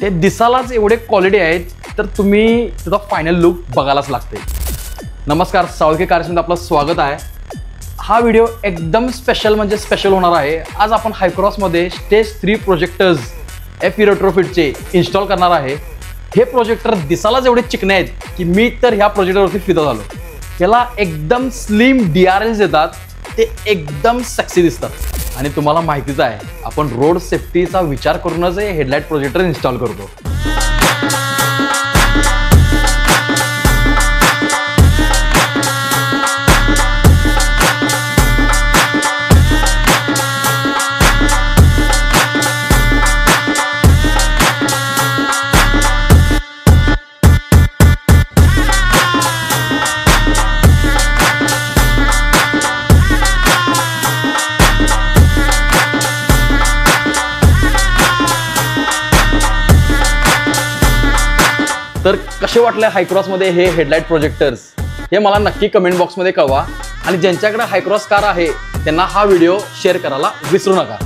ते दिसालाच एवढे क्वालिटी आहेत तर तुम्ही त्याचा फायनल लुक बघायलाच लागते। नमस्कार, साळुंखे कार्यक्रमात आपलं स्वागत आहे। हा व्हिडिओ एकदम स्पेशल म्हणजे स्पेशल होणार आहे। आज आपण हायक्रॉसमध्ये स्टेज 3 प्रोजेक्टर्स FE रेट्रोफिटचे इन्स्टॉल करणार आहे। हे प्रोजेक्टर दिसालाच एवढे चिकने आहेत की मी तर ह्या प्रोजेक्टरवरती फिदा झालो। याला एकदम स्लिम DRLs येतात, ते एकदम सेक्सी दिसतात आणि तुम्हाला माहितीच आहे आपण रोड सेफ्टीचा विचार करूनच हे हेडलाइट प्रोजेक्टर इन्स्टॉल करतो। तर कसे वाटले हायक्रॉसमध्ये हे हेडलाइट प्रोजेक्टर्स हे मला नक्की कमेंट बॉक्समध्ये कळवा आणि ज्यांच्याकडे हायक्रॉस कार आहे त्यांना हा व्हिडिओ शेअर करायला विसरू नका।